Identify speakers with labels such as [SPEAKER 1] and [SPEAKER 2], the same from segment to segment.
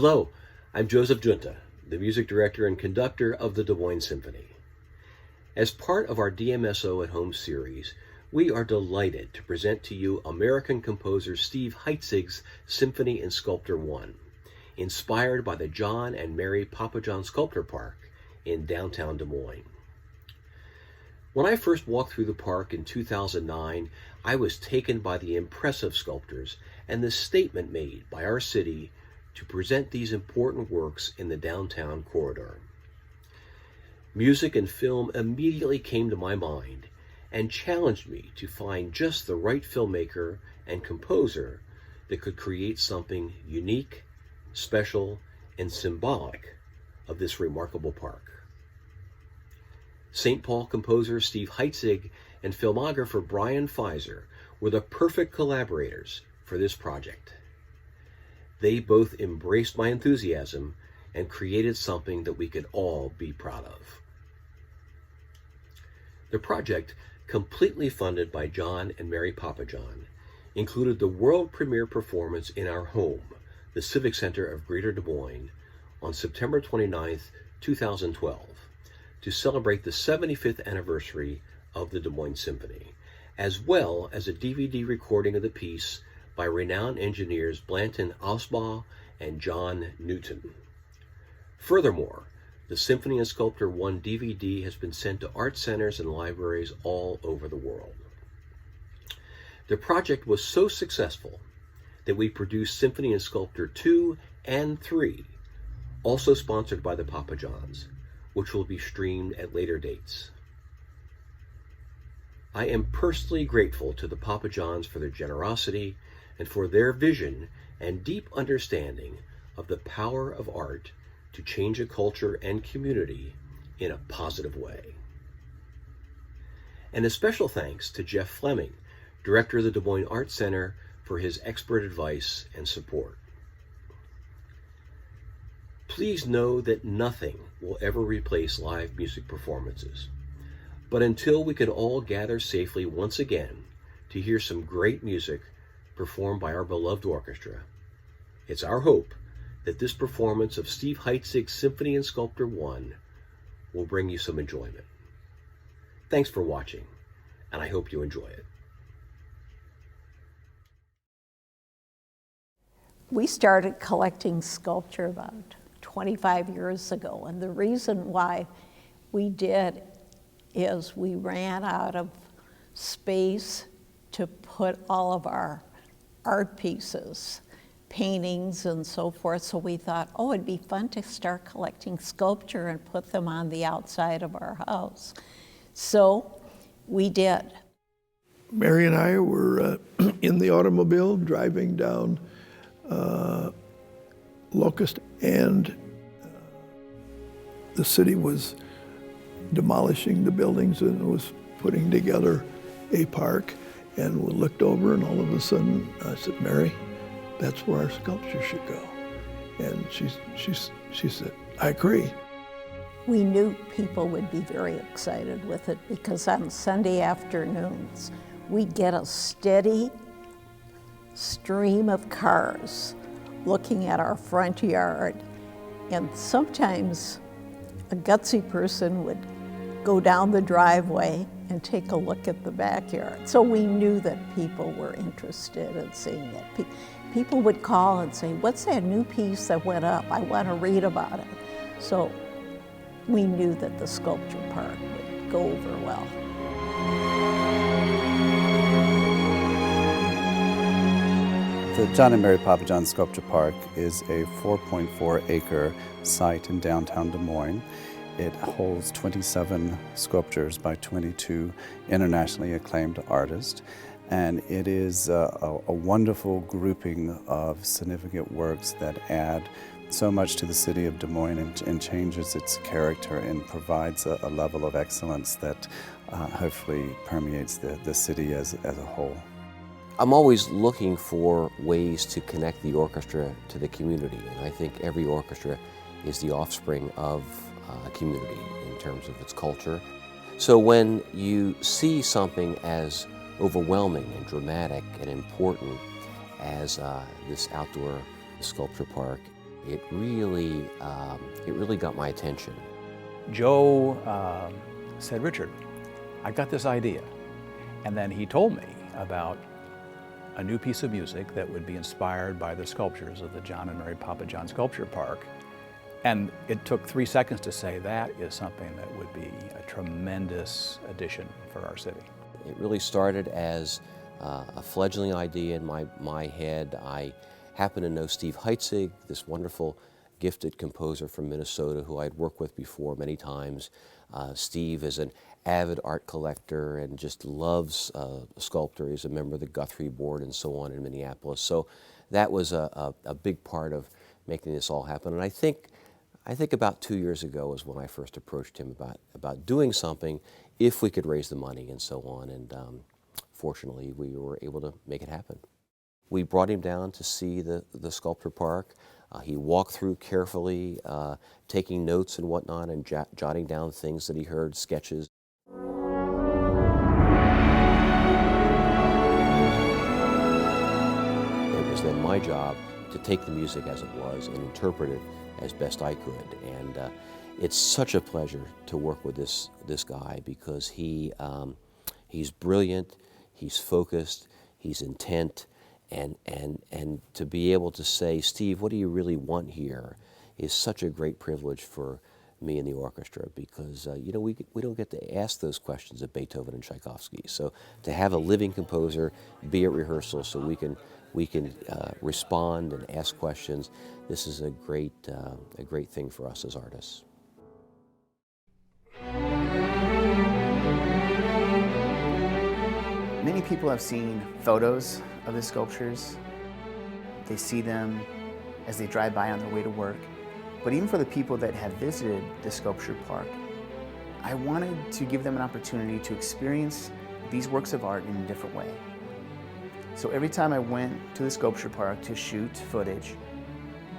[SPEAKER 1] Hello, I'm Joseph Junta, the music director and conductor of the Des Moines Symphony. As part of our DMSO at Home series, we are delighted to present to you American composer Steve Heitzig's Symphony in Sculpture 1, inspired by the John and Mary Pappajohn Sculpture Park in downtown Des Moines. When I first walked through the park in 2009, I was taken by the impressive sculptures and the statement made by our city to present these important works in the downtown corridor. Music and film immediately came to my mind and challenged me to find just the right filmmaker and composer that could create something unique, special, and symbolic of this remarkable park. St. Paul composer Steve Heitzeg and filmographer Brian Fizer were the perfect collaborators for this project. They both embraced my enthusiasm and created something that we could all be proud of. The project, completely funded by John and Mary Pappajohn, included the world premiere performance in our home, the Civic Center of Greater Des Moines, on September 29, 2012, to celebrate the 75th anniversary of the Des Moines Symphony, as well as a DVD recording of the piece by renowned engineers Blanton Ausbaugh and John Newton. Furthermore, the Symphony in Sculpture 1 DVD has been sent to art centers and libraries all over the world. The project was so successful that we produced Symphony in Sculpture 2 and 3, also sponsored by the Pappajohns, which will be streamed at later dates. I am personally grateful to the Pappajohns for their generosity and for their vision and deep understanding of the power of art to change a culture and community in a positive way. And a special thanks to Jeff Fleming, director of the Des Moines Art Center, for his expert advice and support. Please know that nothing will ever replace live music performances. But until we can all gather safely once again to hear some great music performed by our beloved orchestra, it's our hope that this performance of Steve Heitzig's Symphony in Sculpture 1 will bring you some enjoyment. Thanks for watching, and I hope you enjoy it.
[SPEAKER 2] We started collecting sculpture about 25 years ago, and the reason why we did is we ran out of space to put all of our art pieces, paintings and so forth, so we thought, oh, it'd be fun to start collecting sculpture and put them on the outside of our house. So we did.
[SPEAKER 3] Mary and I were in the automobile driving down Locust, and the city was demolishing the buildings and was putting together a park. And we looked over, and all of a sudden I said, Mary, that's where our sculpture should go. And she said, I agree.
[SPEAKER 2] We knew people would be very excited with it because on Sunday afternoons, we get a steady stream of cars looking at our front yard. And sometimes a gutsy person would go down the driveway and take a look at the backyard. So we knew that people were interested in seeing it. People would call and say, what's that new piece that went up? I want to read about it. So we knew that the sculpture park would go over well.
[SPEAKER 4] The John and Mary Pappajohn Sculpture Park is a 4.4-acre site in downtown Des Moines. It holds 27 sculptures by 22 internationally acclaimed artists, and it is a wonderful grouping of significant works that add so much to the city of Des Moines and changes its character and provides a level of excellence that hopefully permeates the city as a whole.
[SPEAKER 1] I'm always looking for ways to connect the orchestra to the community, and I think every orchestra is the offspring of a community in terms of its culture. So when you see something as overwhelming and dramatic and important as this outdoor sculpture park, It really got my attention.
[SPEAKER 5] Joe said, "Richard, I got this idea." And then he told me about a new piece of music that would be inspired by the sculptures of the John and Mary Pappajohn Sculpture Park. And it took 3 seconds to say that is something that would be a tremendous addition for our city.
[SPEAKER 1] It really started as a fledgling idea in my head. I happen to know Steve Heitzeg, this wonderful, gifted composer from Minnesota who I'd worked with before many times. Steve is an avid art collector and just loves sculpture. He's a member of the Guthrie Board and so on in Minneapolis. So that was a big part of making this all happen. And I think about 2 years ago was when I first approached him about doing something if we could raise the money and so on. And fortunately, we were able to make it happen. We brought him down to see the sculpture park. He walked through carefully, taking notes and whatnot and jotting down things that he heard, sketches. It was then my job to take the music as it was and interpret it as best I could. And it's such a pleasure to work with this guy because he's brilliant, he's focused, he's intent, and to be able to say, "Steve, what do you really want here?" is such a great privilege for me and the orchestra because we don't get to ask those questions of Beethoven and Tchaikovsky. So to have a living composer be at rehearsal so we can respond and ask questions, this is a great thing for us as artists.
[SPEAKER 6] Many people have seen photos of the sculptures. They see them as they drive by on their way to work. But even for the people that have visited the sculpture park, I wanted to give them an opportunity to experience these works of art in a different way. So every time I went to the sculpture park to shoot footage,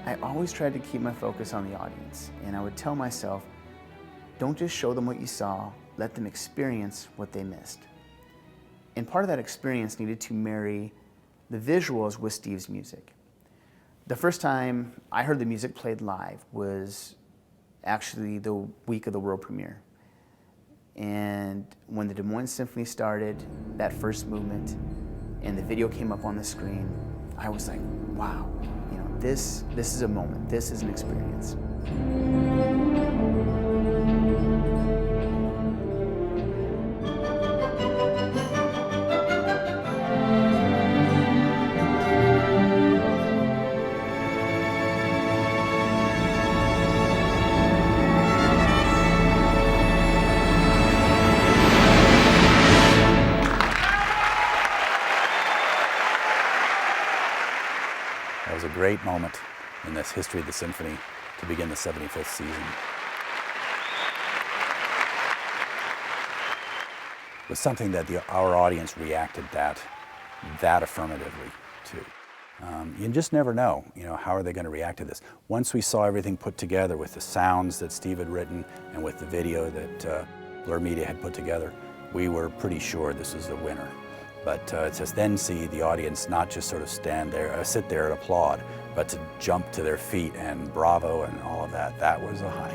[SPEAKER 6] I always tried to keep my focus on the audience. And I would tell myself, don't just show them what you saw, let them experience what they missed. And part of that experience needed to marry the visuals with Steve's music. The first time I heard the music played live was actually the week of the world premiere. And when the Des Moines Symphony started, that first movement, and the video came up on the screen, I was like, wow, this is a moment, this is an experience.
[SPEAKER 5] That was a great moment in this history of the symphony to begin the 75th season. It was something that our audience reacted that affirmatively to. You just never know, how are they going to react to this. Once we saw everything put together with the sounds that Steve had written and with the video that Blur Media had put together, we were pretty sure this was the winner. But to then see the audience not just sort of sit there and applaud, but to jump to their feet and bravo and all of that, that was a high.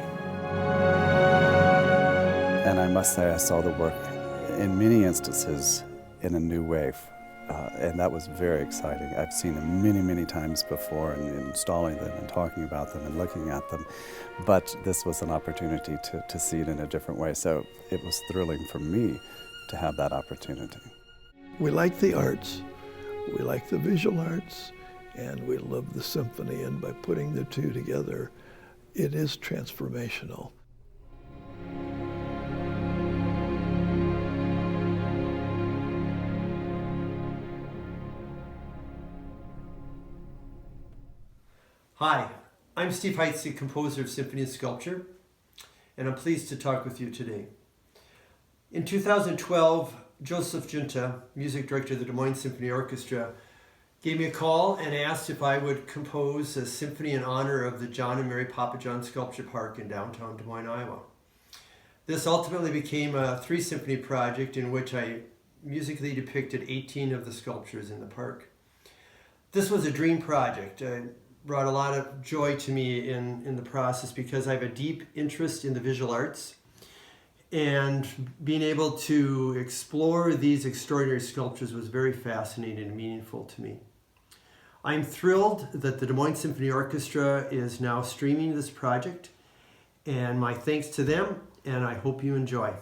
[SPEAKER 4] And I must say I saw the work in many instances in a new way, and that was very exciting. I've seen them many, many times before and installing them and talking about them and looking at them, but this was an opportunity to see it in a different way, so it was thrilling for me to have that opportunity.
[SPEAKER 3] We like the arts, we like the visual arts, and we love the symphony, and by putting the two together, it is transformational.
[SPEAKER 7] Hi, I'm Steve Heitzig, composer of Symphony and Sculpture, and I'm pleased to talk with you today. In 2012, Joseph Junta, music director of the Des Moines Symphony Orchestra, gave me a call and asked if I would compose a symphony in honor of the John and Mary Pappajohn Sculpture Park in downtown Des Moines, Iowa. This ultimately became a 3-symphony project in which I musically depicted 18 of the sculptures in the park. This was a dream project. brought a lot of joy to me in the process because I have a deep interest in the visual arts, and being able to explore these extraordinary sculptures was very fascinating and meaningful to me. I'm thrilled that the Des Moines Symphony Orchestra is now streaming this project, and my thanks to them, and I hope you enjoy.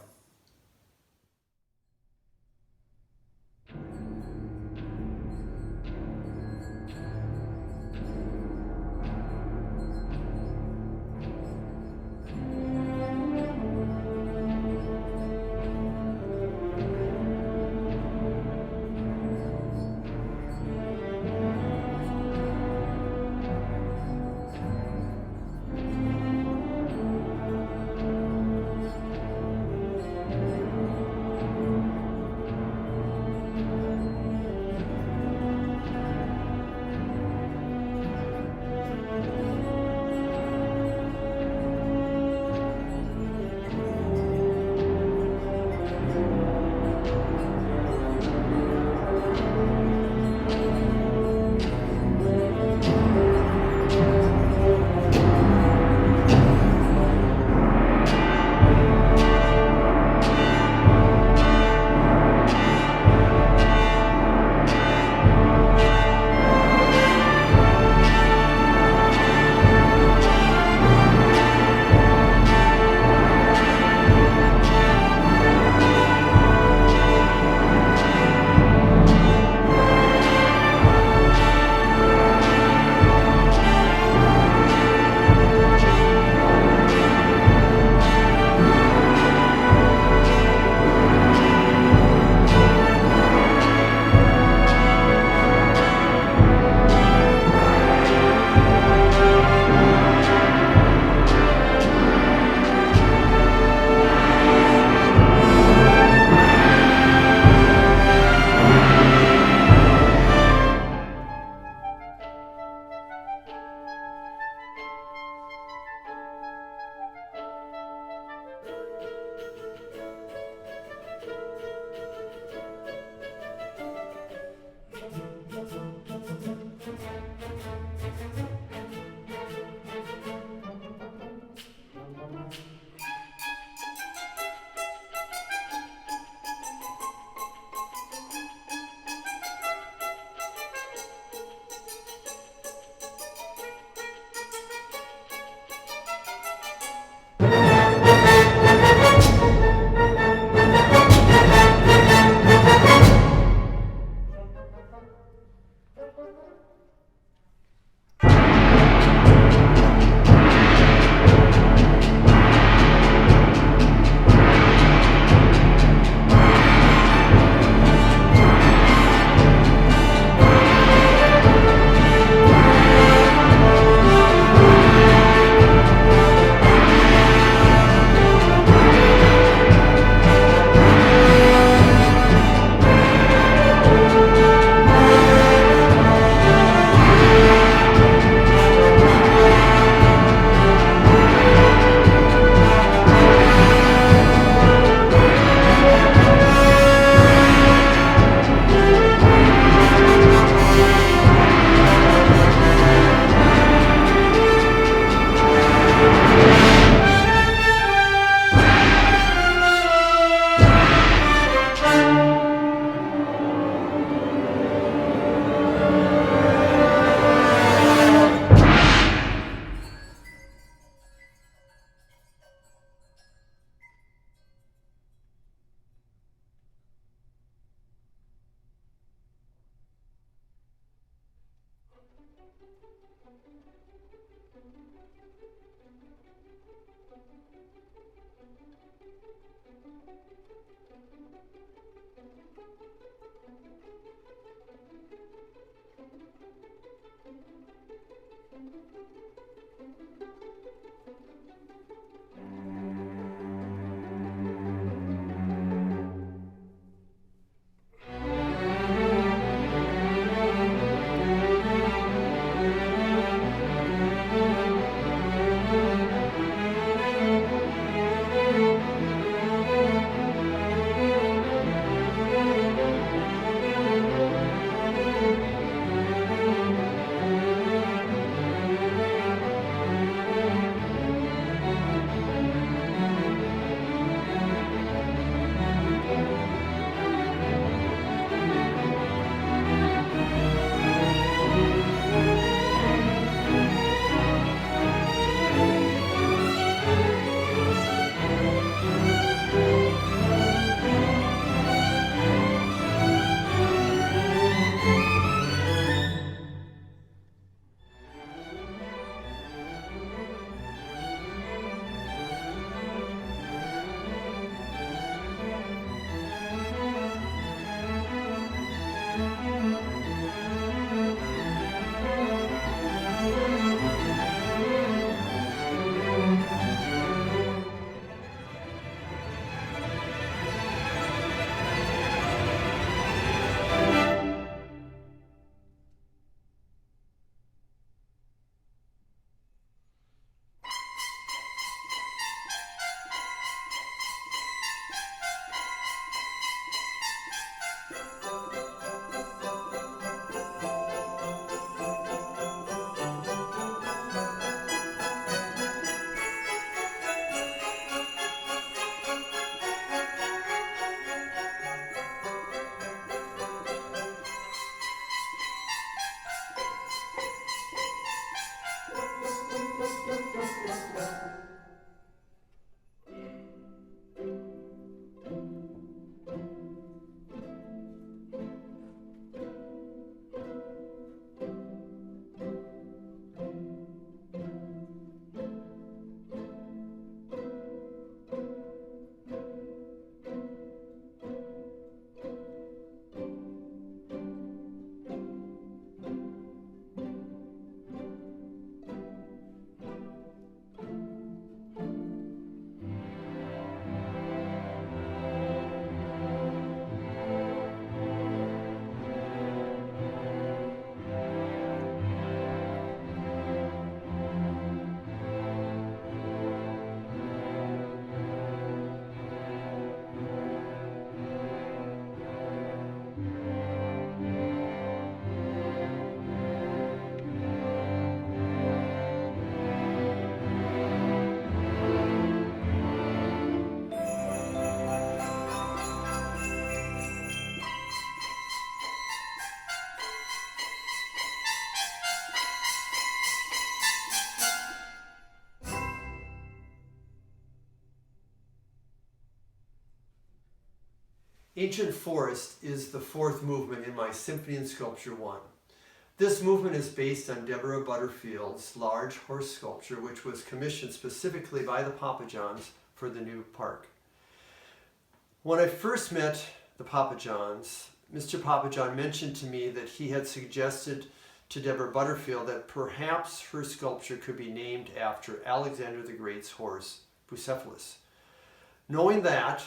[SPEAKER 7] Ancient Forest is the fourth movement in my Symphony and Sculpture 1. This movement is based on Deborah Butterfield's large horse sculpture, which was commissioned specifically by the Pappajohns for the new park. When I first met the Pappajohns, Mr. Pappajohn mentioned to me that he had suggested to Deborah Butterfield that perhaps her sculpture could be named after Alexander the Great's horse, Bucephalus. Knowing that,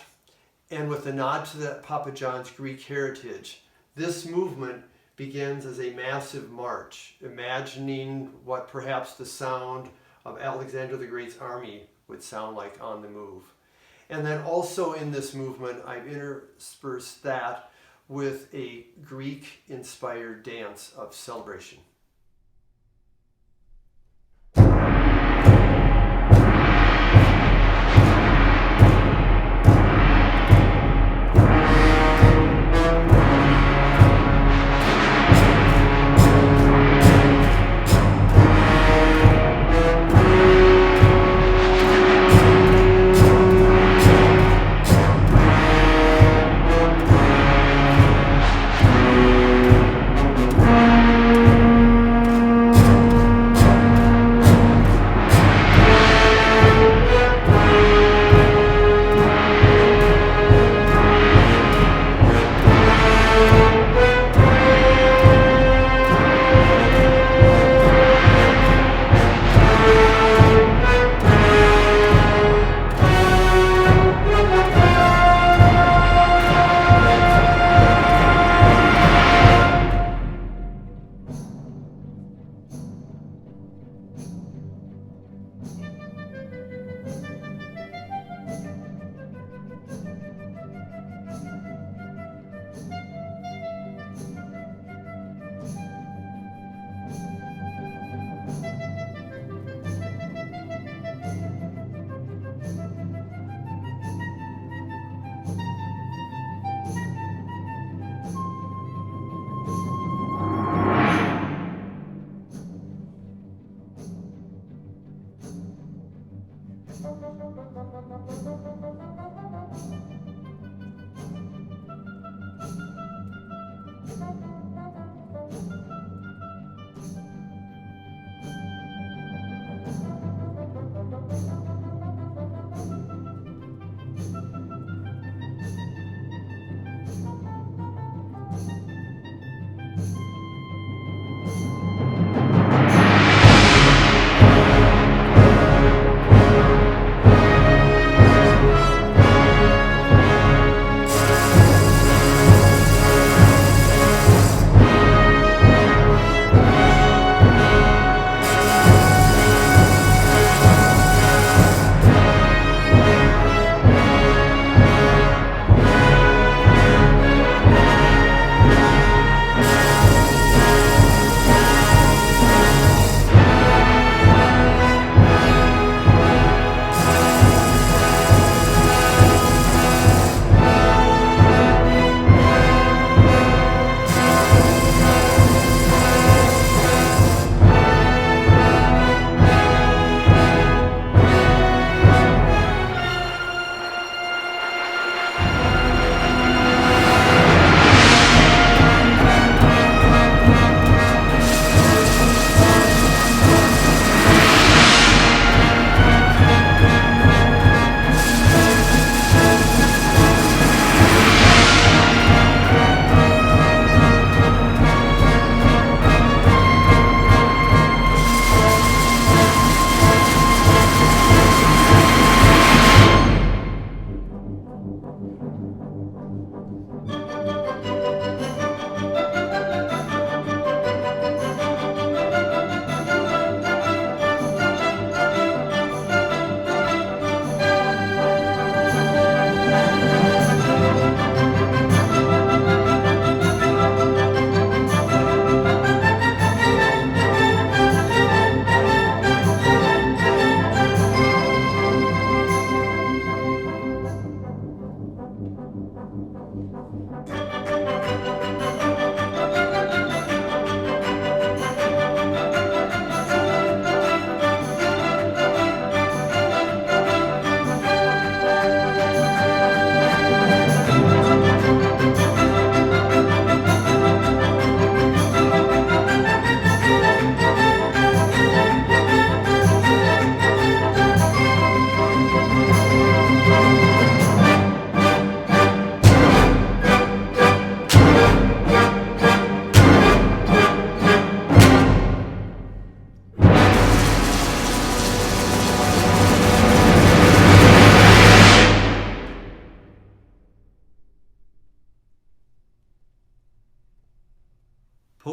[SPEAKER 7] and with a nod to the Pappajohn's Greek heritage, this movement begins as a massive march, imagining what perhaps the sound of Alexander the Great's army would sound like on the move. And then also in this movement, I've interspersed that with a Greek-inspired dance of celebration.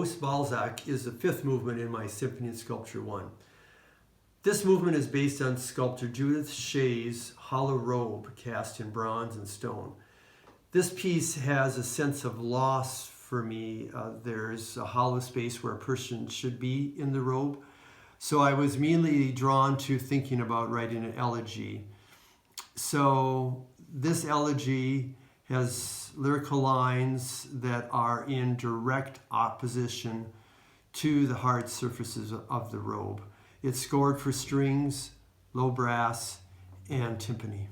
[SPEAKER 7] Ghost Balzac is the fifth movement in my Symphony and Sculpture 1. This movement is based on sculptor Judith Shea's hollow robe cast in bronze and stone. This piece has a sense of loss for me. There's a hollow space where a person should be in the robe. So I was immediately drawn to thinking about writing an elegy. So this elegy has lyrical lines that are in direct opposition to the hard surfaces of the robe. It's scored for strings, low brass, and timpani.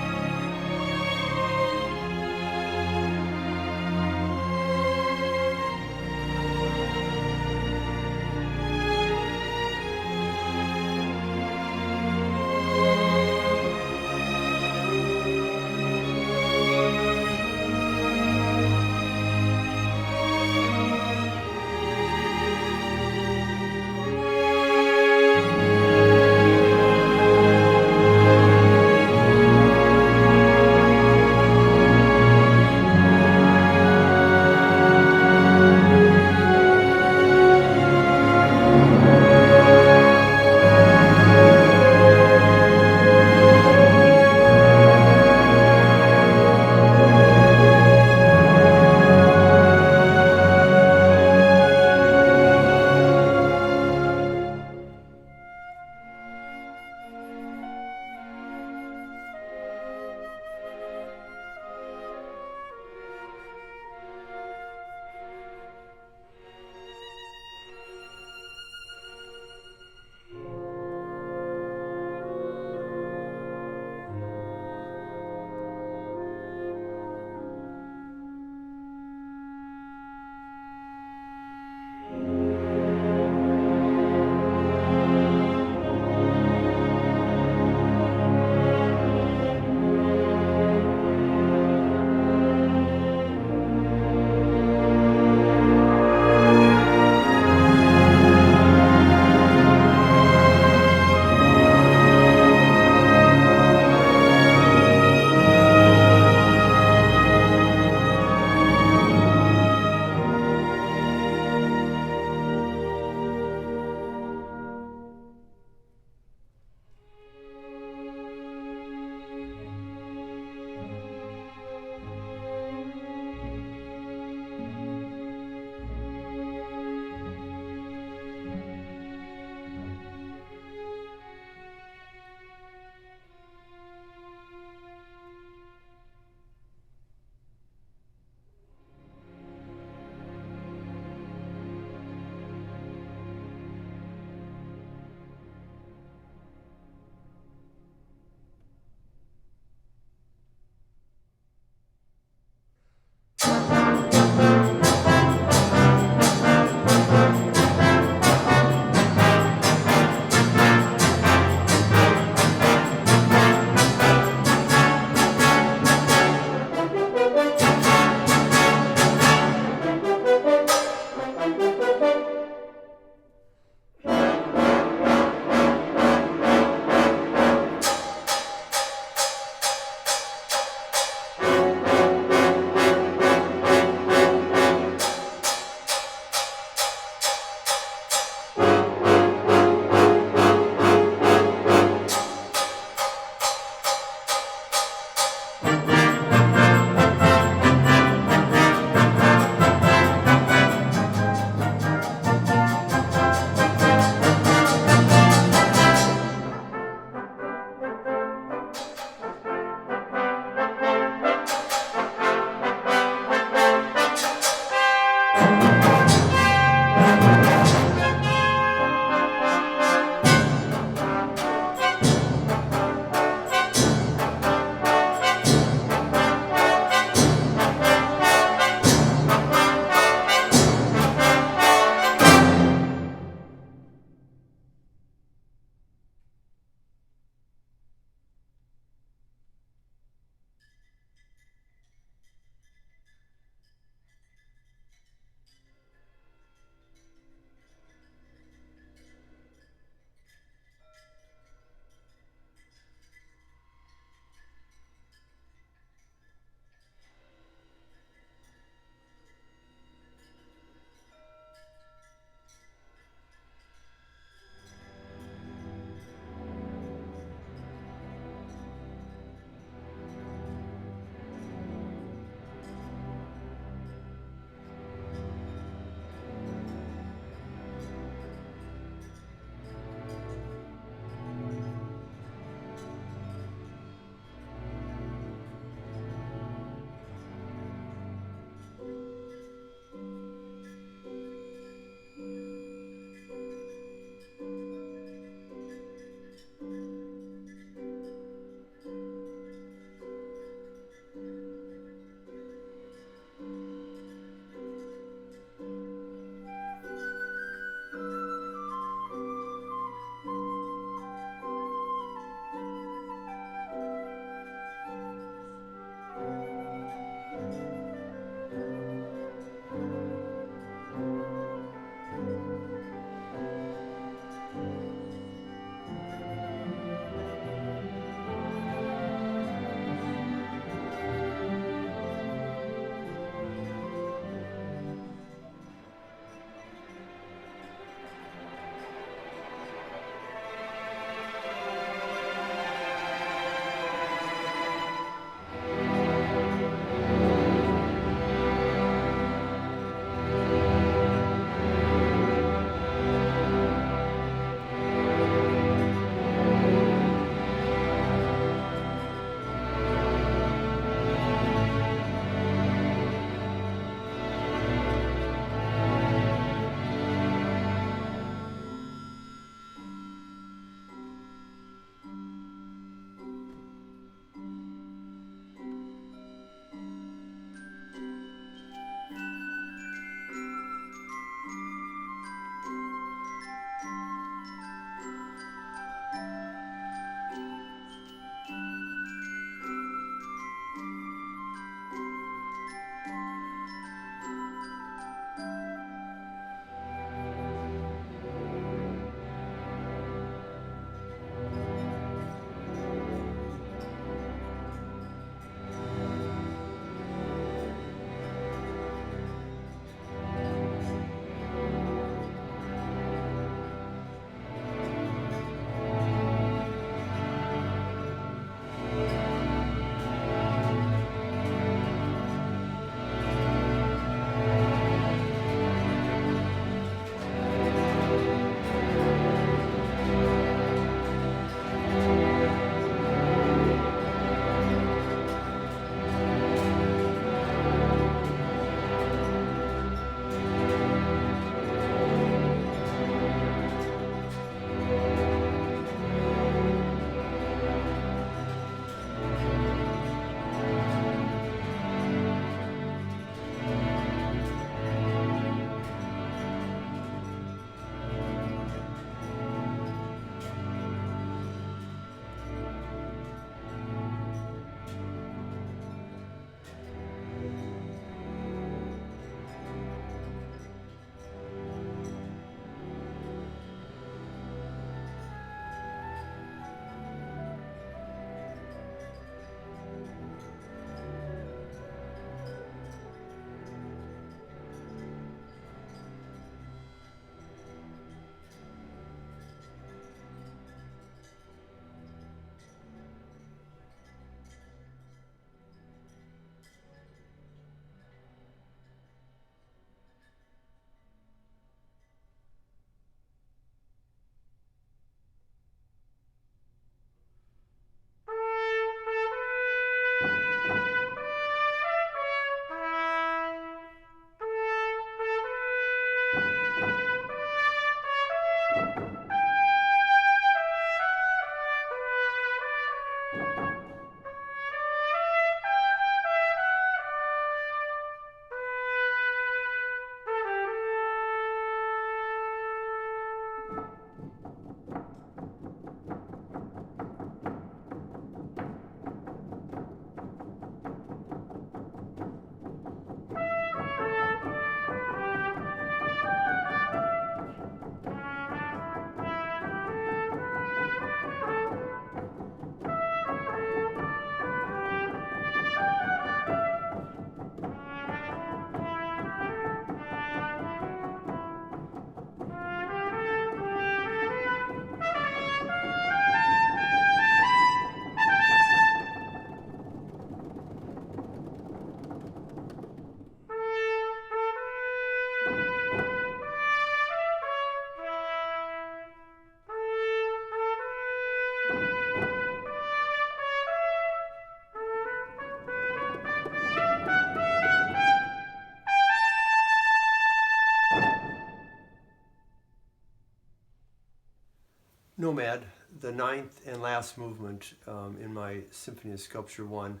[SPEAKER 7] Nomad, the ninth and last movement in my Symphony of Sculpture 1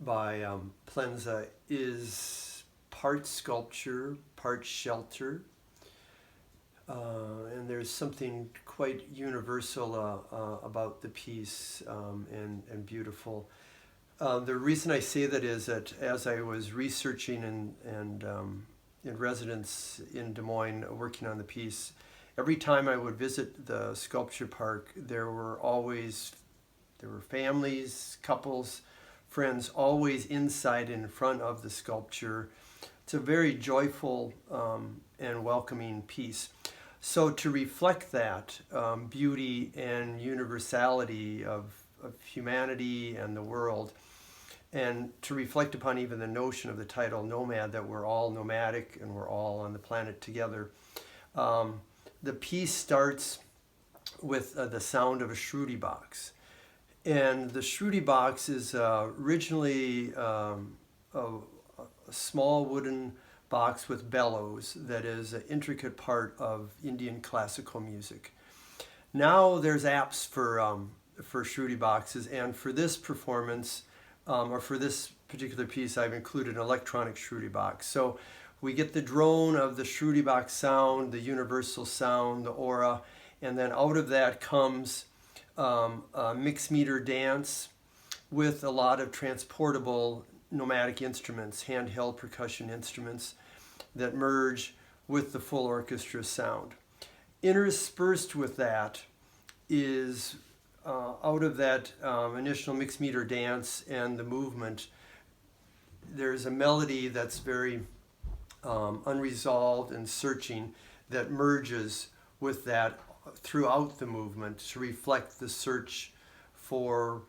[SPEAKER 7] by Plenza, is part sculpture, part shelter. And there's something quite universal about the piece and beautiful. The reason I say that is that as I was researching and in residence in Des Moines working on the piece, every time I would visit the sculpture park, there were families, couples, friends, always inside in front of the sculpture. It's a very joyful and welcoming piece. So to reflect that beauty and universality of humanity and the world, and to reflect upon even the notion of the title Nomad, that we're all nomadic and we're all on the planet together, the piece starts with the sound of a shruti box. And the shruti box is originally a small wooden box with bellows that is an intricate part of Indian classical music. Now there's apps for shruti boxes, and for this performance, or for this particular piece, I've included an electronic shruti box. So we get the drone of the shruti box sound, the universal sound, the aura, and then out of that comes a mixed meter dance with a lot of transportable nomadic instruments, handheld percussion instruments that merge with the full orchestra sound. Interspersed with that is, out of that initial mixed meter dance and the movement, there's a melody that's very unresolved and searching that merges with that throughout the movement to reflect the search for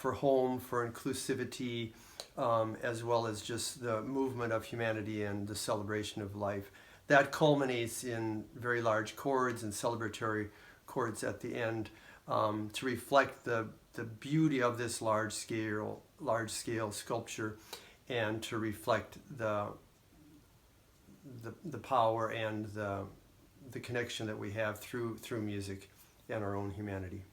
[SPEAKER 7] home, for inclusivity, as well as just the movement of humanity and the celebration of life. That culminates in very large chords and celebratory chords at the end to reflect the beauty of this large scale sculpture, and to reflect the power and the connection that we have through music and our own humanity.